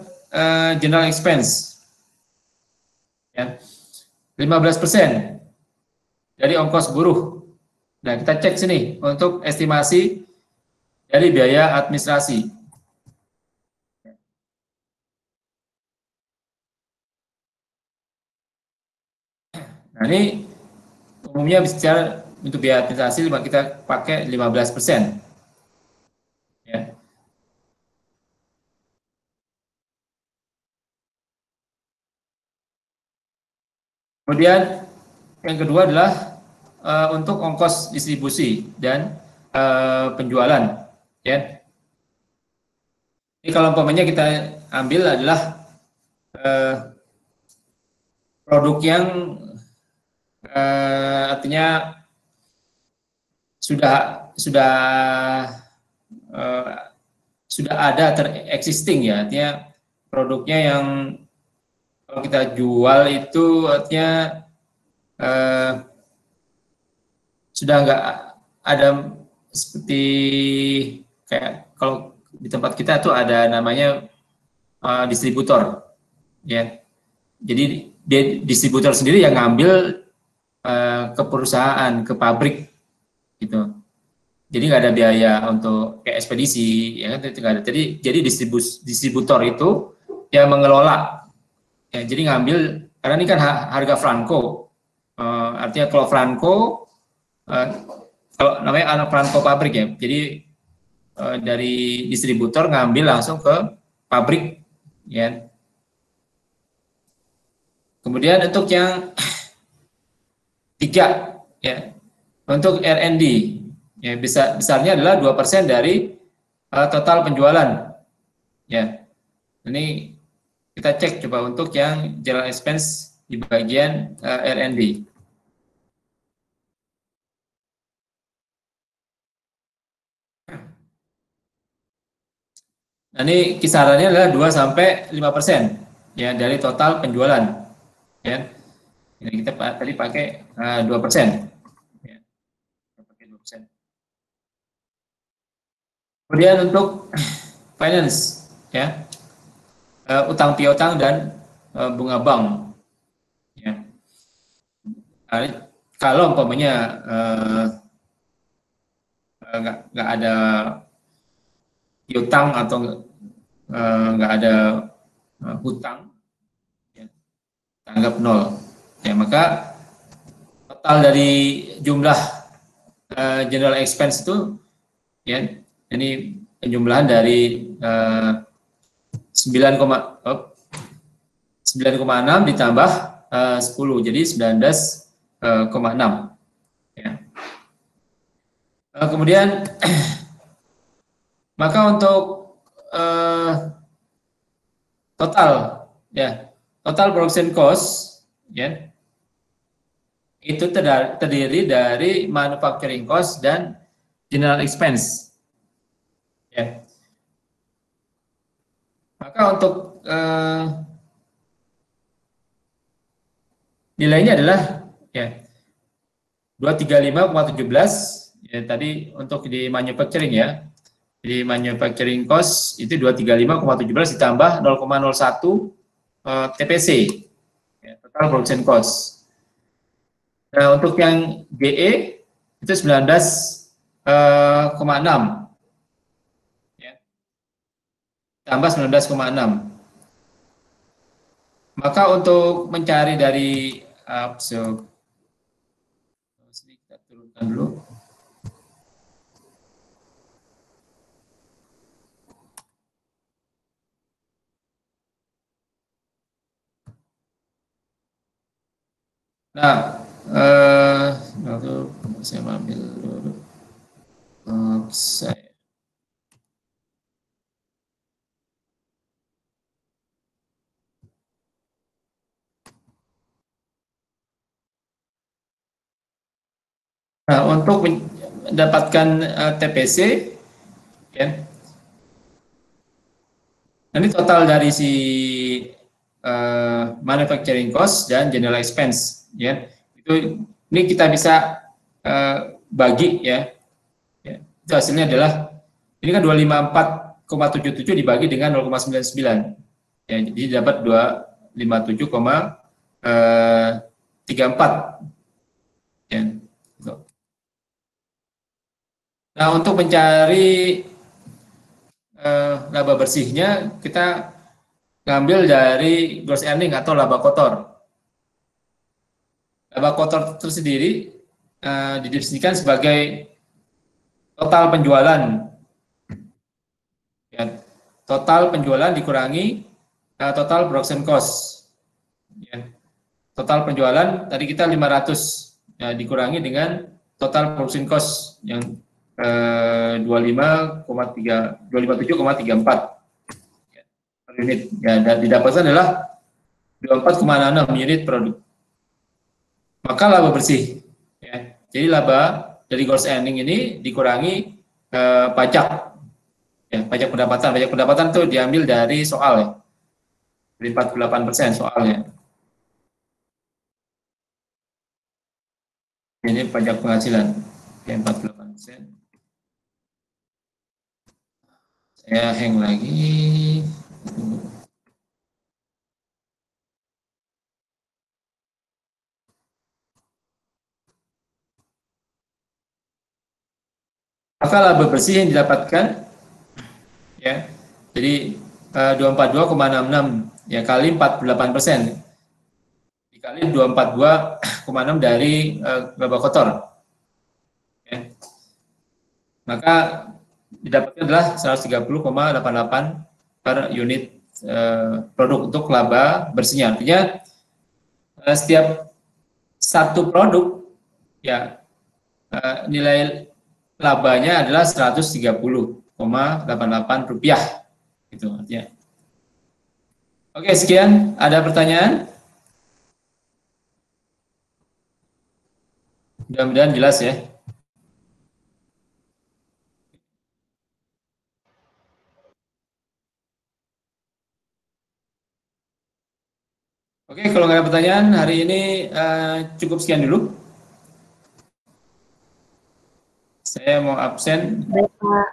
general expense, ya, 15% dari ongkos buruh. Nah, kita cek sini untuk estimasi dari biaya administrasi. Nah, ini umumnya bicara untuk biaya administrasi kita pakai 15%. Ya. Kemudian yang kedua adalah untuk ongkos distribusi dan penjualan. Ya. Ini kalau umpamanya kita ambil adalah produk yang artinya sudah ada existing ya, artinya produknya yang kalau kita jual itu artinya sudah nggak ada seperti kayak kalau di tempat kita tuh ada namanya distributor ya. Jadi distributor sendiri yang ngambil ke perusahaan, ke pabrik gitu. Jadi nggak ada biaya untuk kayak ekspedisi, ya kan? Itu nggak ada. Jadi distributor itu yang mengelola. Ya, jadi ngambil karena ini kan harga franco. Artinya kalau franco, kalau namanya anak franco pabrik ya. Jadi dari distributor ngambil langsung ke pabrik, ya. Kemudian untuk yang tiga, ya, untuk R&D, ya besarnya adalah 2% dari total penjualan, ya. Ini kita cek coba untuk yang general expense di bagian R&D. Nah, ini kisarannya adalah 2-5% ya dari total penjualan, ya. Ini kita tadi pakai 2%. Ya. Pakai 2%. Kemudian untuk finance, ya, utang piutang dan bunga bank, ya. Nah, kalau umpamanya nggak ada piutang atau nggak ada hutang, ya, tanggap 0, ya, maka total dari jumlah general expense itu, ya, ini penjumlahan dari 9,6 ditambah 10, jadi 19,6. Ya. Kemudian maka untuk total, ya, total production cost, ya, itu terdiri dari manufacturing cost dan general expense, ya. Maka untuk nilainya adalah, ya, 235,17, ya, tadi untuk di manufacturing, ya. Jadi manufacturing cost itu 235,17 ditambah 0,01 TPC, ya, total production cost. Nah, untuk yang GE itu 19,6, ya, tambah 19,6. Maka untuk mencari dari kita turunkan dulu. Nah, saya ambil dulu. Nah, untuk mendapatkan TPC, ya, nanti total dari si manufacturing cost dan general expense, ya, itu ini kita bisa bagi, ya, ya, itu hasilnya adalah ini kan 254,77 dibagi dengan 0,99, ya, jadi dapat 257,34, ya. Nah, untuk mencari laba bersihnya kita ngambil dari gross earning atau laba kotor. Laba kotor tersendiri didefinisikan sebagai total penjualan. Ya, total penjualan dikurangi total production cost. Ya. Total penjualan tadi kita 500 ya, dikurangi dengan total production cost yang 257,34 per unit. Ya, dan didapatkan adalah 24,66 unit produk. Maka laba bersih. Ya. Jadi laba dari gross earning ini dikurangi pajak. Ya, pajak pendapatan. Pajak pendapatan itu diambil dari soal ya. Dari 48% soalnya. Ini pajak penghasilan. Ya, 48%. Saya hang lagi. Maka laba bersih yang didapatkan ya. Jadi 242,66 ya kali 48%. Dikali 242,6 dari laba kotor. Ya. Maka didapatkan adalah 130,88 per unit produk untuk laba bersihnya. Artinya setiap satu produk ya nilai labanya adalah 130,88 rupiah. Gitu artinya. Oke, sekian. Ada pertanyaan? Mudah-mudahan jelas ya. Oke, kalau nggak ada pertanyaan, hari ini cukup sekian dulu. Saya mau absen. Baik, Pak.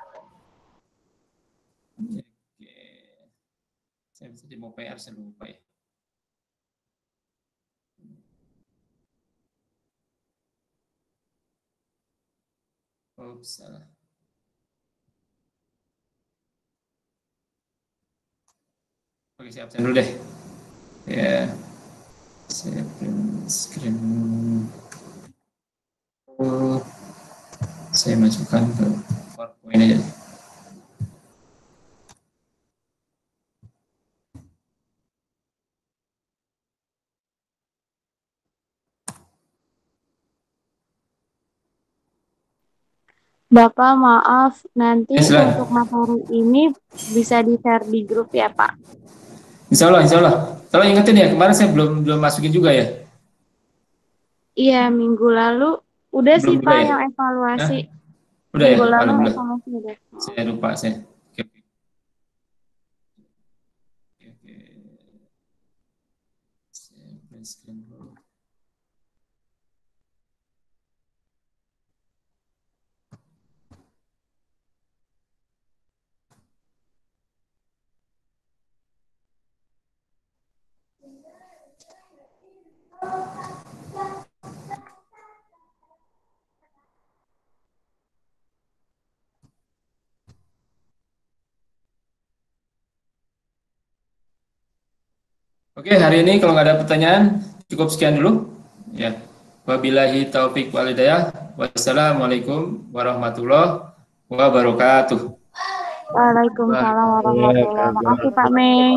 Oke. Saya bisa mau PR, saya lupa ya. Oh, salah. Oke, saya absen dulu deh. Ya, saya print screen. Saya masukkan ke PowerPoint aja. Bapak, maaf, nanti Ya, untuk materi ini bisa di-share di grup ya, Pak? Insya Allah, insya Allah. Tolong ingetin ya, kemarin saya belum masukin juga ya. Iya, minggu lalu udah Belum sih juga Pak ya? yang evaluasi. Udah Minggu ya, lalu alhamdulillah. evaluasi udah. Saya lupa saya. Oke, oke. Oke. Saya print screen dulu. Oke, hari ini kalau nggak ada pertanyaan, cukup sekian dulu. Ya. Wabillahi taufik wal hidayah. Wassalamualaikum warahmatullahi wabarakatuh. Waalaikumsalam warahmatullahi wabarakatuh. Makasih Pak Mei.